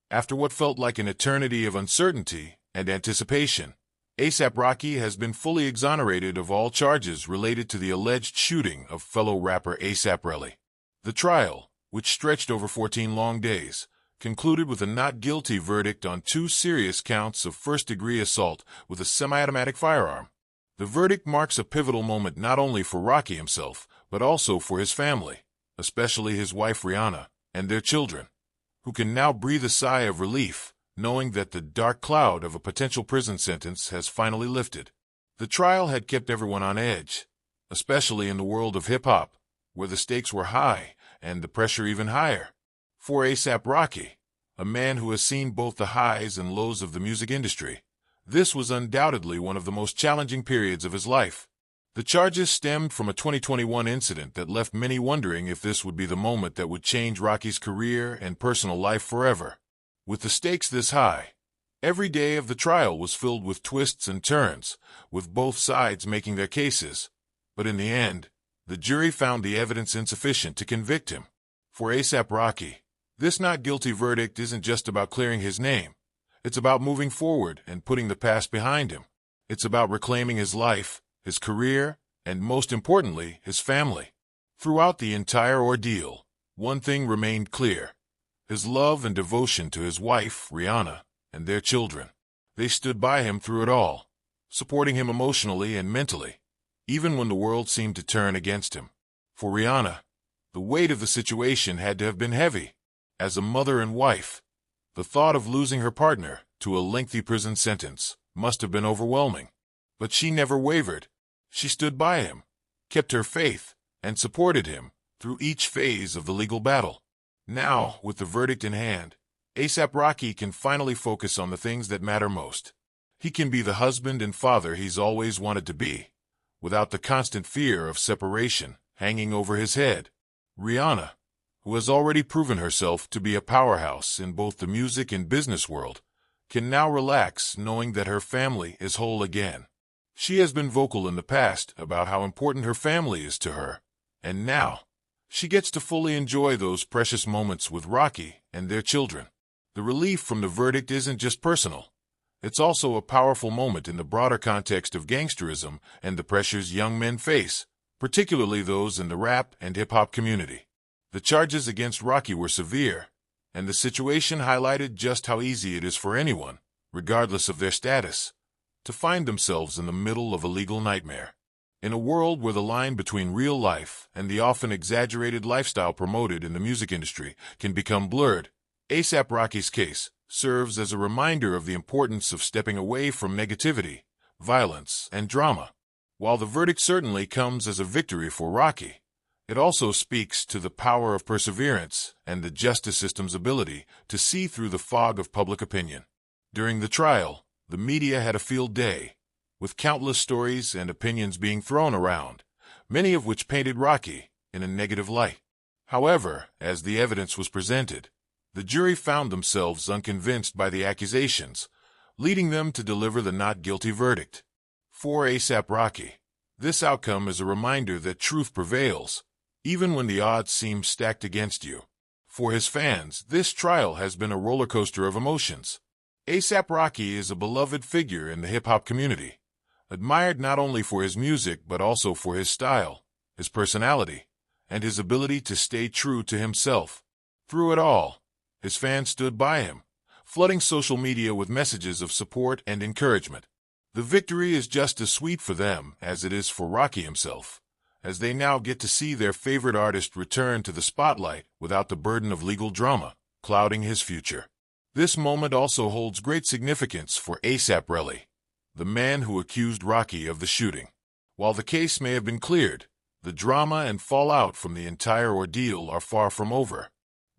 After what felt like an eternity of uncertainty and anticipation, A$AP Rocky has been fully exonerated of all charges related to the alleged shooting of fellow rapper A$AP Relli. The trial, which stretched over 14 long days, concluded with a not guilty verdict on 2 serious counts of first-degree assault with a semi-automatic firearm. The verdict marks a pivotal moment not only for Rocky himself, but also for his family, especially his wife Rihanna and their children, who can now breathe a sigh of relief, knowing that the dark cloud of a potential prison sentence has finally lifted. The trial had kept everyone on edge, especially in the world of hip-hop, where the stakes were high and the pressure even higher. For A$AP Rocky, a man who has seen both the highs and lows of the music industry, this was undoubtedly one of the most challenging periods of his life. The charges stemmed from a 2021 incident that left many wondering if this would be the moment that would change Rocky's career and personal life forever. With the stakes this high, every day of the trial was filled with twists and turns, with both sides making their cases. But in the end, the jury found the evidence insufficient to convict him. For A$AP Rocky, this not guilty verdict isn't just about clearing his name. It's about moving forward and putting the past behind him. It's about reclaiming his life, his career, and most importantly, his family. Throughout the entire ordeal, one thing remained clear: his love and devotion to his wife, Rihanna, and their children. They stood by him through it all, supporting him emotionally and mentally, even when the world seemed to turn against him. For Rihanna, the weight of the situation had to have been heavy. As a mother and wife, the thought of losing her partner to a lengthy prison sentence must have been overwhelming. But she never wavered. She stood by him, kept her faith, and supported him through each phase of the legal battle. Now, with the verdict in hand, A$AP Rocky can finally focus on the things that matter most. He can be the husband and father he's always wanted to be, without the constant fear of separation hanging over his head. Rihanna, who has already proven herself to be a powerhouse in both the music and business world, can now relax knowing that her family is whole again. She has been vocal in the past about how important her family is to her, and now she gets to fully enjoy those precious moments with Rocky and their children. The relief from the verdict isn't just personal. It's also a powerful moment in the broader context of gangsterism and the pressures young men face, particularly those in the rap and hip-hop community. The charges against Rocky were severe, and the situation highlighted just how easy it is for anyone, regardless of their status, to find themselves in the middle of a legal nightmare. In a world where the line between real life and the often exaggerated lifestyle promoted in the music industry can become blurred, A$AP Rocky's case serves as a reminder of the importance of stepping away from negativity, violence, and drama. While the verdict certainly comes as a victory for Rocky, it also speaks to the power of perseverance and the justice system's ability to see through the fog of public opinion. During the trial, the media had a field day, with countless stories and opinions being thrown around, many of which painted Rocky in a negative light. However, as the evidence was presented, the jury found themselves unconvinced by the accusations, leading them to deliver the not guilty verdict. For A$AP Rocky, this outcome is a reminder that truth prevails, even when the odds seem stacked against you. For his fans, this trial has been a roller coaster of emotions. A$AP Rocky is a beloved figure in the hip-hop community, admired not only for his music but also for his style, his personality, and his ability to stay true to himself. Through it all, his fans stood by him, flooding social media with messages of support and encouragement. The victory is just as sweet for them as it is for Rocky himself, as they now get to see their favorite artist return to the spotlight without the burden of legal drama clouding his future. This moment also holds great significance for A$AP Relli, the man who accused Rocky of the shooting. While the case may have been cleared, the drama and fallout from the entire ordeal are far from over.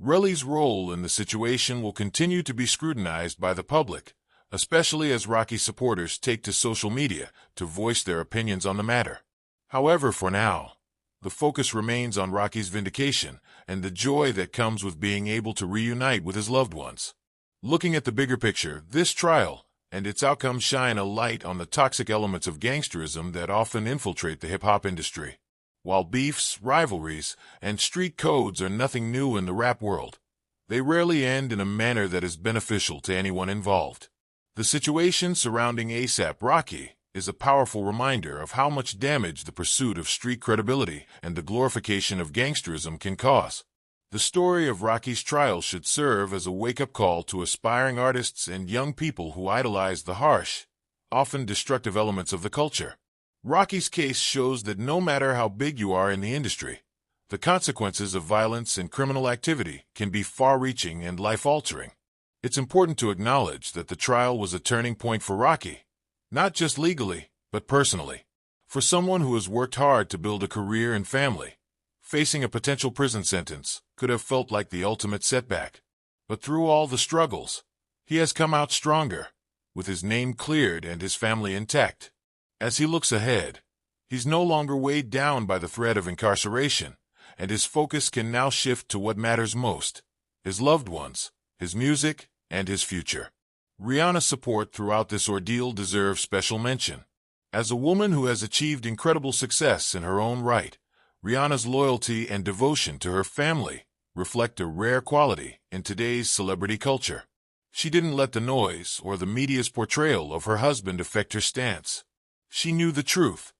Relli's role in the situation will continue to be scrutinized by the public, especially as Rocky supporters take to social media to voice their opinions on the matter. However, for now, the focus remains on Rocky's vindication and the joy that comes with being able to reunite with his loved ones. Looking at the bigger picture, this trial and its outcome shine a light on the toxic elements of gangsterism that often infiltrate the hip-hop industry. While beefs, rivalries, and street codes are nothing new in the rap world, They rarely end in a manner that is beneficial to anyone involved. The situation surrounding A$AP Rocky is a powerful reminder of how much damage the pursuit of street credibility and the glorification of gangsterism can cause. The story of Rocky's trial should serve as a wake-up call to aspiring artists and young people who idolize the harsh, often destructive elements of the culture. Rocky's case shows that no matter how big you are in the industry, the consequences of violence and criminal activity can be far-reaching and life-altering. It's important to acknowledge that the trial was a turning point for Rocky, not just legally, but personally. For someone who has worked hard to build a career and family, facing a potential prison sentence could have felt like the ultimate setback. But through all the struggles, he has come out stronger, with his name cleared and his family intact. As he looks ahead, he's no longer weighed down by the threat of incarceration, and his focus can now shift to what matters most: his loved ones, his music, and his future. Rihanna's support throughout this ordeal deserves special mention. As a woman who has achieved incredible success in her own right, Rihanna's loyalty and devotion to her family reflect a rare quality in today's celebrity culture. She didn't let the noise or the media's portrayal of her husband affect her stance. She knew the truth,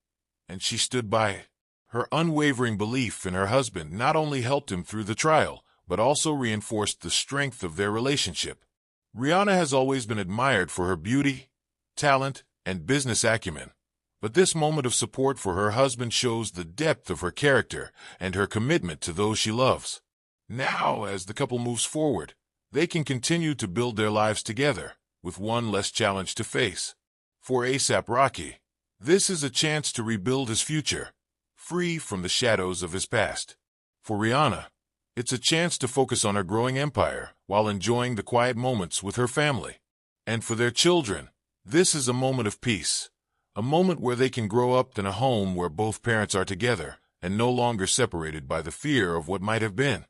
and she stood by it. Her unwavering belief in her husband not only helped him through the trial, but also reinforced the strength of their relationship. Rihanna has always been admired for her beauty, talent, and business acumen, but this moment of support for her husband shows the depth of her character and her commitment to those she loves. Now, as the couple moves forward, they can continue to build their lives together, with one less challenge to face. For A$AP Rocky, this is a chance to rebuild his future, free from the shadows of his past. For Rihanna, it's a chance to focus on her growing empire while enjoying the quiet moments with her family. And for their children, this is a moment of peace, a moment where they can grow up in a home where both parents are together and no longer separated by the fear of what might have been.